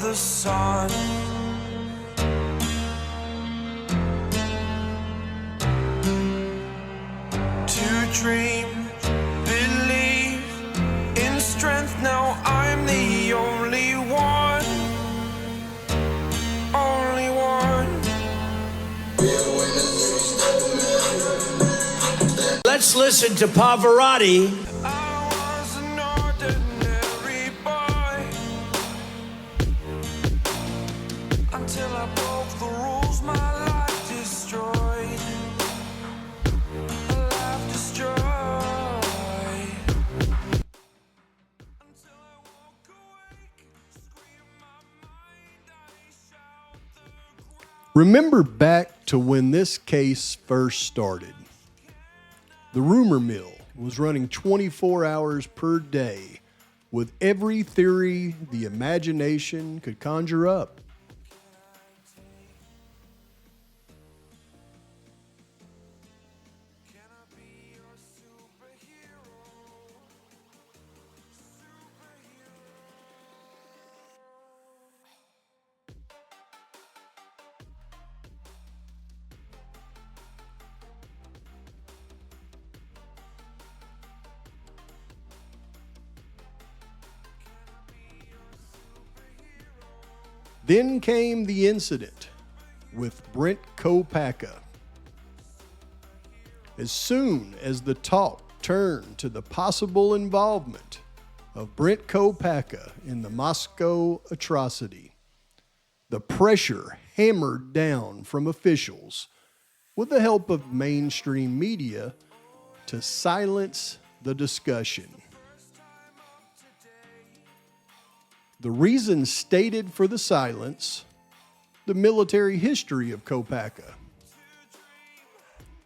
the sun. To dream, believe in strength. Now I'm the only one. Only one. Let's listen to Pavoratii'S. I was an ordinary boy until I broke the rules. My life destroyed. A life destroyed. Until I woke awake, scream my mind, I shout the ground. Remember back to when this case first started. The rumor mill was running 24 hours per day with every theory the imagination could conjure up. Can I be your superhero? Then came the incident with Bryan Kohberger. As soon as the talk turned to the possible involvement of Bryan Kohberger in the Moscow atrocity, the pressure hammered down from officials with the help of mainstream media to silence the discussion. The reason stated for the silence: the military history of Kohberger.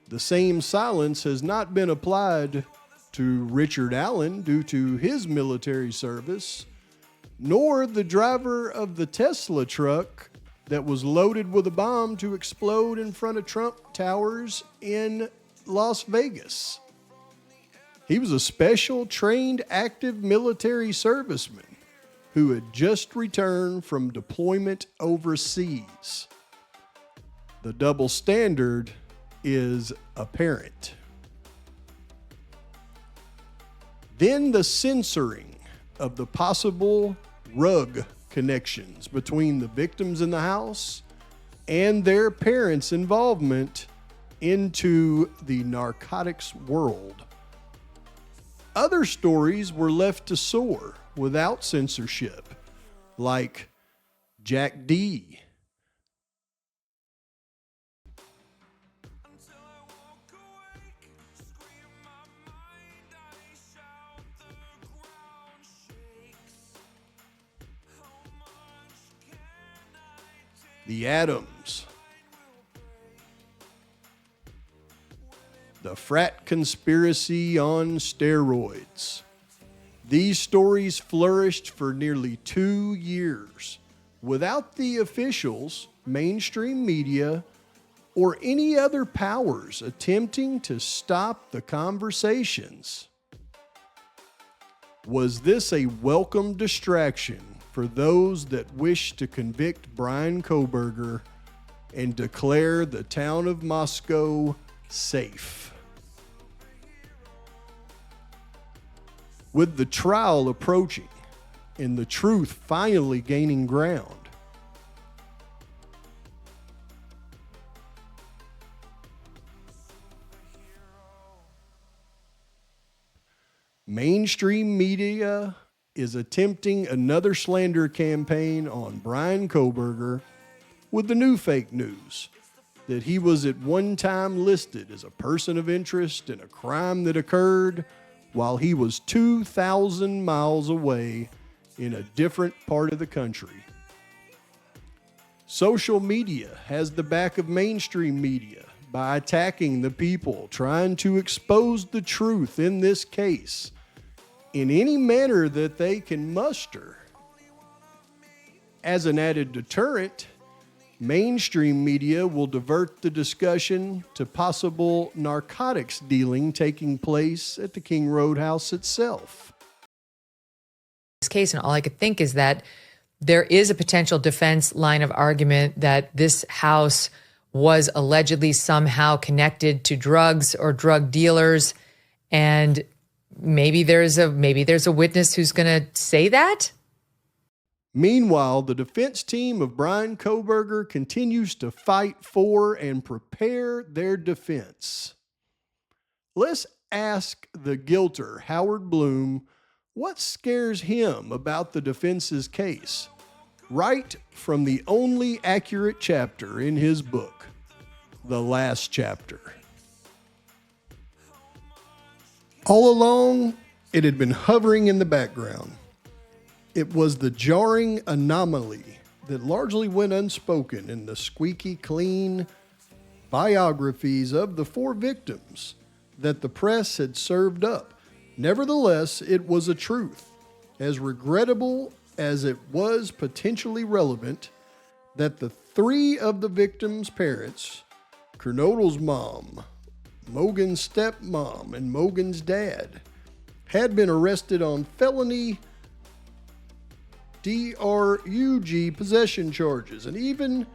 The same silence has not been applied to Richard Allen due to his military service, nor the driver of the Tesla truck that was loaded with a bomb to explode in front of Trump Towers in Las Vegas. He was a special trained active military serviceman who had just returned from deployment overseas. The double standard is apparent. Then the censoring of the possible rug connections between the victims in the house and their parents' involvement into the narcotics world. Other stories were left to soar without censorship, like Jack D. Until I woke awake, scream my mind, I shout the ground shakes. How much can I take? The Adams, the frat conspiracy on steroids. These stories flourished for nearly 2 years without the officials, mainstream media, or any other powers attempting to stop the conversations. Was this a welcome distraction for those that wish to convict Bryan Kohberger and declare the town of Moscow safe? With the trial approaching and the truth finally gaining ground, mainstream media is attempting another slander campaign on Bryan Kohberger with the new fake news that he was at one time listed as a person of interest in a crime that occurred while he was 2,000 miles away in a different part of the country. Social media has the back of mainstream media by attacking the people trying to expose the truth in this case in any manner that they can muster. As an added deterrent, mainstream media will divert the discussion to possible narcotics dealing taking place at the King Road House itself. This case, and all I could think is that there is a potential defense line of argument that this house was allegedly somehow connected to drugs or drug dealers, and maybe there's a witness who's going to say that. Meanwhile, the defense team of Bryan Kohberger continues to fight for and prepare their defense. Let's ask the guilter, Howard Bloom, what scares him about the defense's case, right from the only accurate chapter in his book, the last chapter. All along, it had been hovering in the background. It was the jarring anomaly that largely went unspoken in the squeaky clean biographies of the 4 victims that the press had served up. Nevertheless, it was a truth, as regrettable as it was potentially relevant, that the 3 of the victims' parents, Kernodle's mom, Mogan's stepmom, and Mogan's dad, had been arrested on felony DRUG possession charges, and even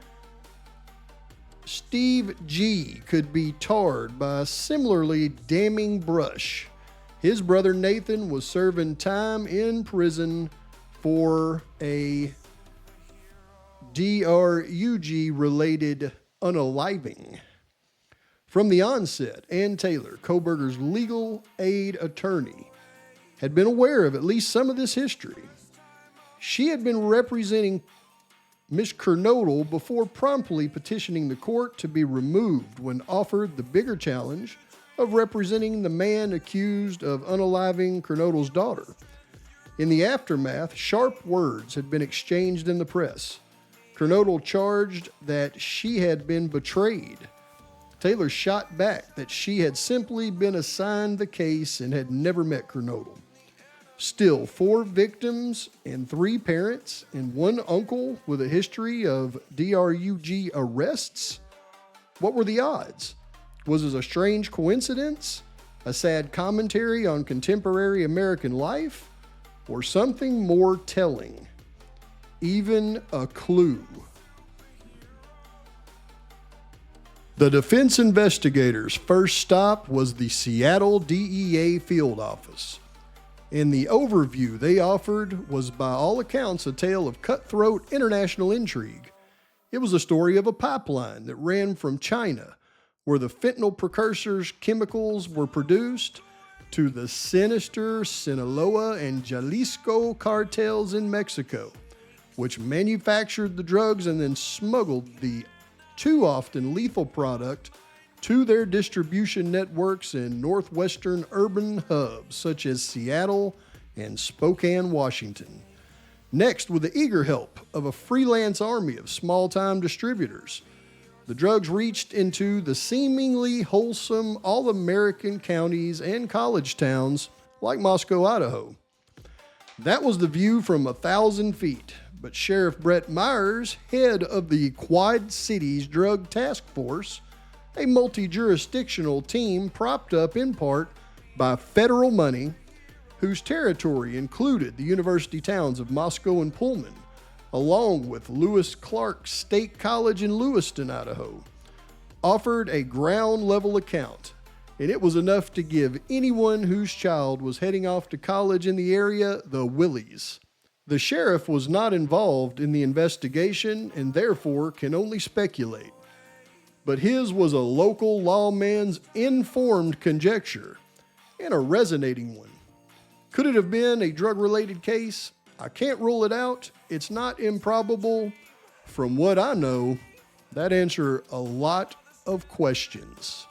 Steve G. could be tarred by a similarly damning brush. His brother Nathan was serving time in prison for a DRUG-related unaliving. From the onset, Ann Taylor, Kohberger's legal aid attorney, had been aware of at least some of this history. She had been representing Miss Kernodle before promptly petitioning the court to be removed when offered the bigger challenge of representing the man accused of unaliving Kernodle's daughter. In the aftermath, sharp words had been exchanged in the press. Kernodle charged that she had been betrayed. Taylor shot back that she had simply been assigned the case and had never met Kernodle. Still, 4 victims and 3 parents and 1 uncle with a history of DRUG arrests? What were the odds? Was it a strange coincidence? A sad commentary on contemporary American life? Or something more telling? Even a clue? The defense investigators' first stop was the Seattle DEA field office. And the overview they offered was by all accounts a tale of cutthroat international intrigue. It was a story of a pipeline that ran from China, where the fentanyl precursors chemicals were produced, to the sinister Sinaloa and Jalisco cartels in Mexico, which manufactured the drugs and then smuggled the too often lethal product to their distribution networks in northwestern urban hubs such as Seattle and Spokane, Washington. Next, with the eager help of a freelance army of small-time distributors, the drugs reached into the seemingly wholesome all-American counties and college towns like Moscow, Idaho. That was the view from 1,000 feet, but Sheriff Brett Myers, head of the Quad Cities Drug Task Force, a multi-jurisdictional team propped up in part by federal money, whose territory included the university towns of Moscow and Pullman, along with Lewis Clark State College in Lewiston, Idaho, offered a ground-level account, and it was enough to give anyone whose child was heading off to college in the area the willies. The sheriff was not involved in the investigation and therefore can only speculate. But his was a local lawman's informed conjecture, and a resonating one. Could it have been a drug-related case? I can't rule it out. It's not improbable. From what I know, that answers a lot of questions.